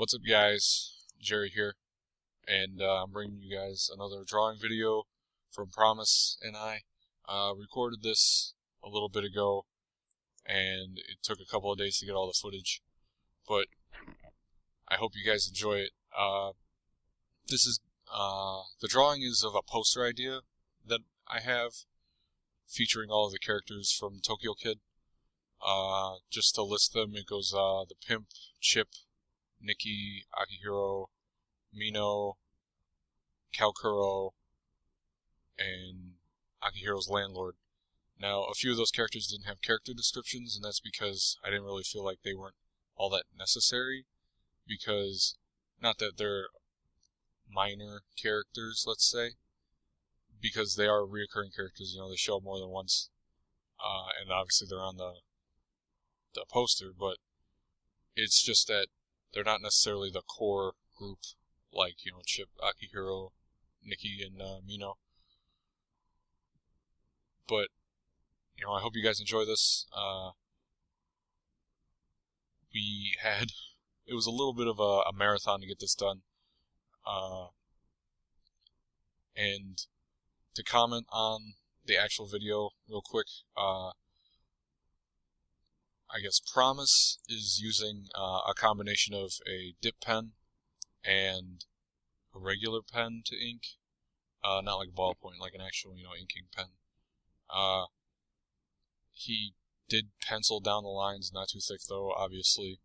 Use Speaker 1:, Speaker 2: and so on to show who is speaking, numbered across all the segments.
Speaker 1: What's up, guys? Jerry here, and I'm bringing you guys another drawing video from Promise and I. Recorded this a little bit ago, and it took a couple of days to get all the footage, but I hope you guys enjoy it. The drawing is of a poster idea that I have, featuring all of the characters from Tokyo Kid. Just to list them, it goes the Pimp, Chip, Nikki, Akihiro, Mino, Kalkuro, and Akihiro's landlord. Now, a few of those characters didn't have character descriptions, and that's because I didn't really feel like they weren't all that necessary, because, not that they're minor characters, let's say, because they are reoccurring characters, they show up more than once, and obviously they're on the poster, but it's just that they're not necessarily the core group, like, Chip, Akihiro, Nikki, and Mino. But, I hope you guys enjoy this. It was a little bit of a marathon to get this done. And to comment on the actual video real quick, I guess Promise is using a combination of a dip pen and a regular pen to ink, not like a ballpoint, like an actual, inking pen. He did pencil down the lines, not too thick though, obviously.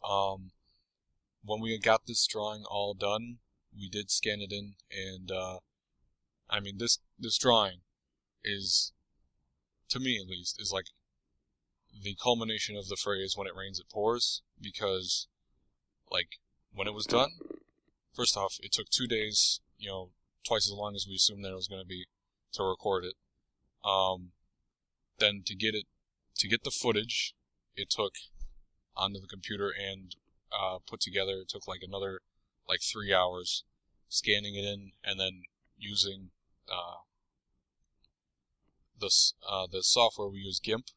Speaker 1: When we got this drawing all done, we did scan it in, and I mean, this drawing is, to me at least, is like the culmination of the phrase "when it rains it pours," because, like, when it was done, first off, it took 2 days, twice as long as we assumed that it was going to be, to record it. Then to get the footage, it took onto the computer and put together, it took like another 3 hours scanning it in, and then using the software we use, GIMP.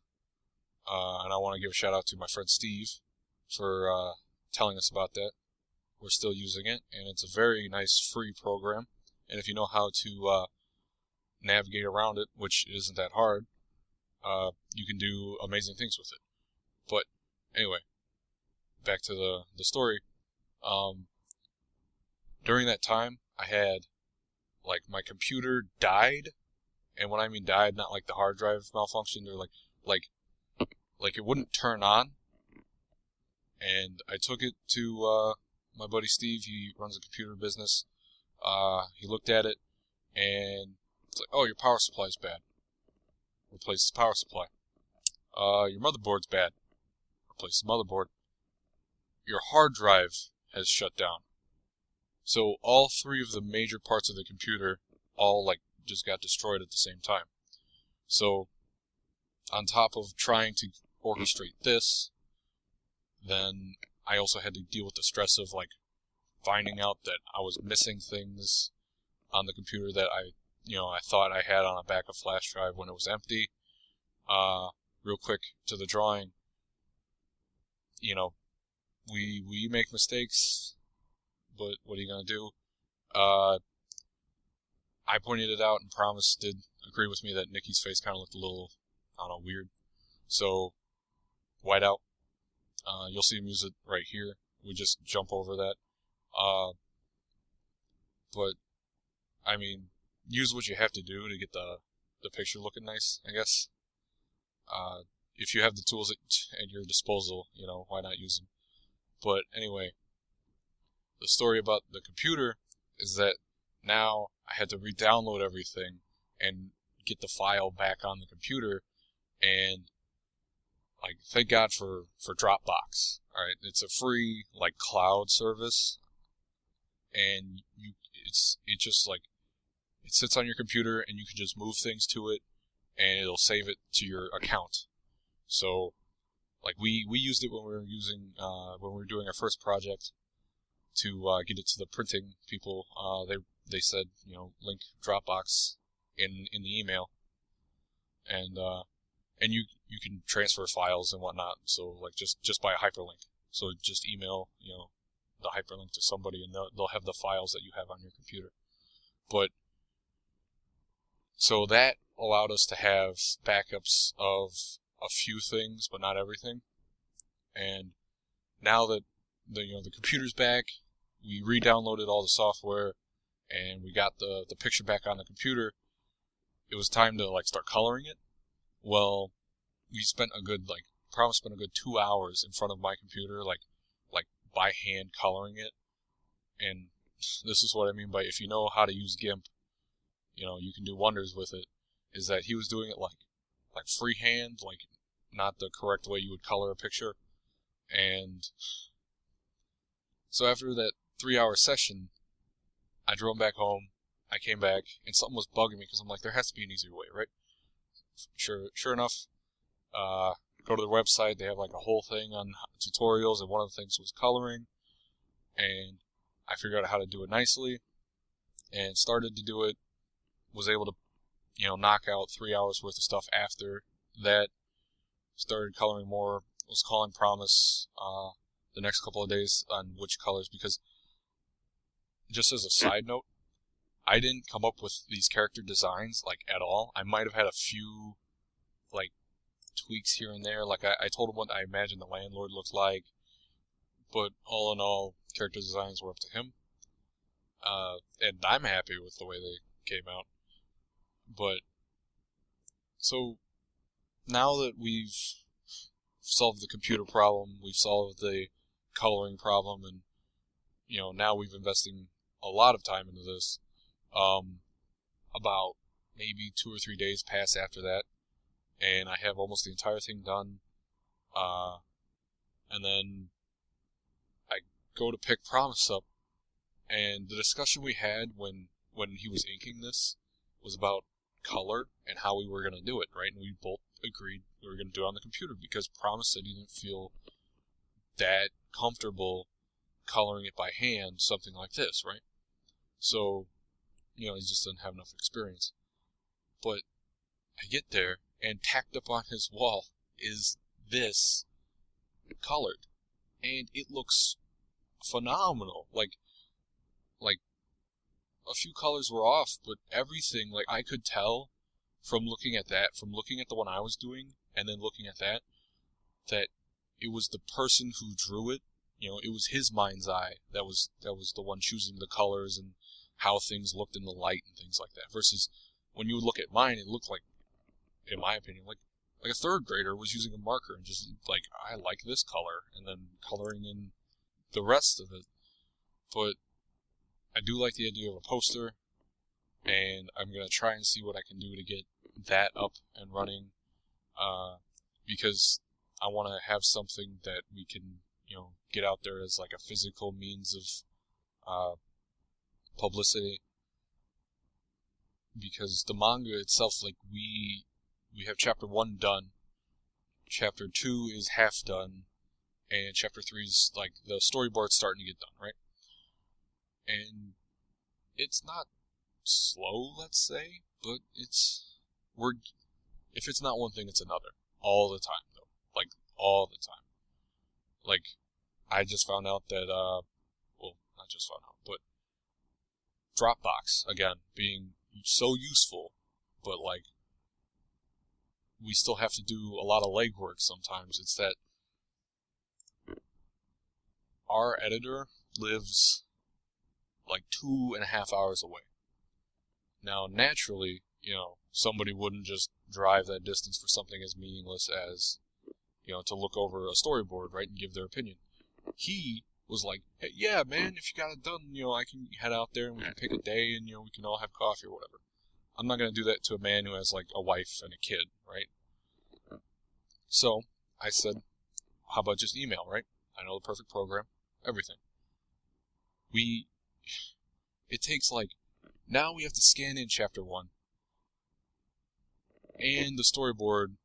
Speaker 1: And I want to give a shout out to my friend Steve for telling us about that. We're still using it, and it's a very nice free program. And if you know how to navigate around it, which isn't that hard, you can do amazing things with it. But anyway, back to the story. During that time, I had, my computer died, and when I mean died, not like the hard drive malfunctioned, or like it wouldn't turn on. And I took it to my buddy Steve. He runs a computer business. He looked at it, and it's like, "Oh, your power supply's bad. Replace the power supply. Your motherboard's bad. Replace the motherboard. Your hard drive has shut down." So all three of the major parts of the computer all just got destroyed at the same time. So on top of trying to orchestrate this, then I also had to deal with the stress of finding out that I was missing things on the computer that I thought I had on a backup flash drive when it was empty. Real quick to the drawing, we make mistakes, but what are you gonna do? I pointed it out, and Promise did agree with me that Nikki's face kind of looked a little, I don't know, weird. So, whiteout. You'll see him use it right here. We just jump over that. But, I mean, use what you have to do to get the picture looking nice, I guess. If you have the tools at your disposal, why not use them? But anyway, the story about the computer is that now I had to re-download everything and get the file back on the computer, and thank God for Dropbox. All right, it's a free cloud service, and it sits on your computer, and you can just move things to it, and it'll save it to your account. So we used it when we were doing our first project to get it to the printing people. They said, link Dropbox in the email, and you can transfer files and whatnot. So just by a hyperlink. So just email the hyperlink to somebody, and they'll have the files that you have on your computer. But so that allowed us to have backups of a few things, but not everything. And now that the computer's back, we re-downloaded all the software, and we got the picture back on the computer. It was time to start coloring it. Well, we spent probably spent a good 2 hours in front of my computer, like by hand coloring it. And this is what I mean by, if you know how to use GIMP, you can do wonders with it. Is that he was doing it like freehand, not the correct way you would color a picture. And so after that 3-hour session, I drove back home. I came back, and something was bugging me, because I'm like, there has to be an easier way, right? Sure enough, go to the website. They have a whole thing on tutorials, and one of the things was coloring. And I figured out how to do it nicely, and started to do it. Was able to, knock out 3 hours worth of stuff after that. Started coloring more. Was calling promise the next couple of days on which colors, because just as a side note, I didn't come up with these character designs at all. I might have had a few tweaks here and there. I told him what I imagined the landlord looked like, but all in all, character designs were up to him. And I'm happy with the way they came out. But so now that we've solved the computer problem, we've solved the coloring problem, and now we've invested a lot of time into this. About maybe 2 or 3 days pass after that, and I have almost the entire thing done. And then I go to pick Promise up, and the discussion we had when he was inking this was about color and how we were going to do it, right? And we both agreed we were going to do it on the computer, because Promise said he didn't feel that comfortable coloring it by hand, something like this, right? So, he just doesn't have enough experience. But I get there, and tacked up on his wall is this colored, and it looks phenomenal. A few colors were off, but everything, I could tell from looking at that, from looking at the one I was doing, and then looking at that it was the person who drew it. It was his mind's eye that was the one choosing the colors and how things looked in the light and things like that. Versus when you would look at mine, it looked like, in my opinion, like a third grader was using a marker and just I like this color, and then coloring in the rest of it. But I do like the idea of a poster, and I'm going to try and see what I can do to get that up and running, because I want to have something that we can, get out there as a physical means of publicity. Because the manga itself, we have chapter 1 done, chapter 2 is half done, and chapter 3 is the storyboard's starting to get done, right? And it's not slow, let's say, but if it's not one thing, it's another. All the time, though. All the time. I just found out that, well, not just found out, but Dropbox, again, being so useful, but we still have to do a lot of legwork sometimes. It's that our editor lives 2.5 hours away. Now, naturally, somebody wouldn't just drive that distance for something as meaningless as, to look over a storyboard, right, and give their opinion. He was like, hey, yeah, man, if you got it done, I can head out there and we can pick a day and, we can all have coffee or whatever. I'm not going to do that to a man who has, a wife and a kid, right? So, I said, how about just email, right? I know the perfect program, everything. It takes, now we have to scan in chapter 1, and the storyboard,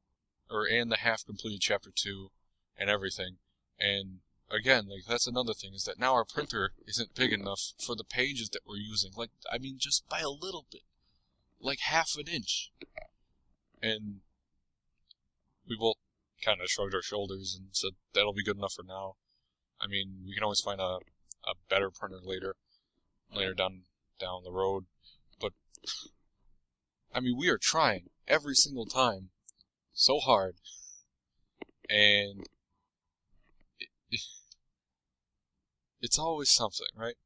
Speaker 1: and the half-completed chapter 2, and everything. And, again, that's another thing, is that now our printer isn't big enough for the pages that we're using. Just by a little bit. Half an inch. And we both kind of shrugged our shoulders and said, that'll be good enough for now. We can always find a a better printer later down the road. But I mean, we are trying every single time so hard, and it's always something, right?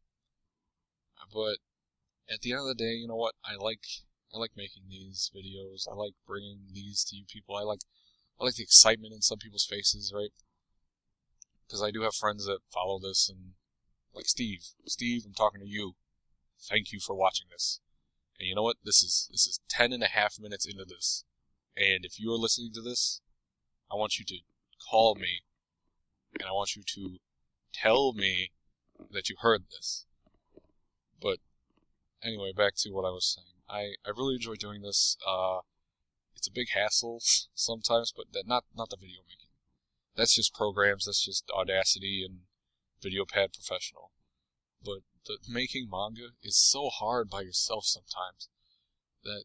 Speaker 1: But at the end of the day, you know what? I like making these videos. I like bringing these to you people. I like the excitement in some people's faces, right? Because I do have friends that follow this, and like Steve, I'm talking to you. Thank you for watching this. And you know what? This is 10.5 minutes into this, and if you are listening to this, I want you to call me, and I want you to tell me that you heard this. But anyway, back to what I was saying. I really enjoy doing this. It's a big hassle sometimes, but not the video making. That's just programs. That's just Audacity and VideoPad Professional. But the making manga is so hard by yourself sometimes that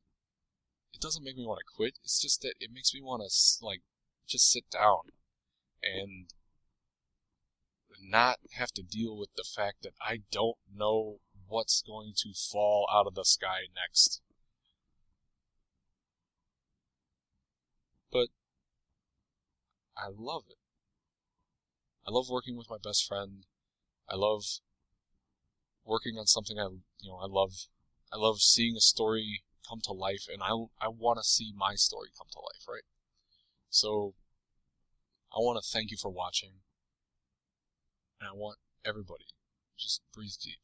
Speaker 1: it doesn't make me want to quit. It's just that it makes me want to just sit down and not have to deal with the fact that I don't know what's going to fall out of the sky next. But I love it. I love working with my best friend. I love working on something I love seeing a story come to life, and I want to see my story come to life, right? So I want to thank you for watching, and I want everybody just breathe deep.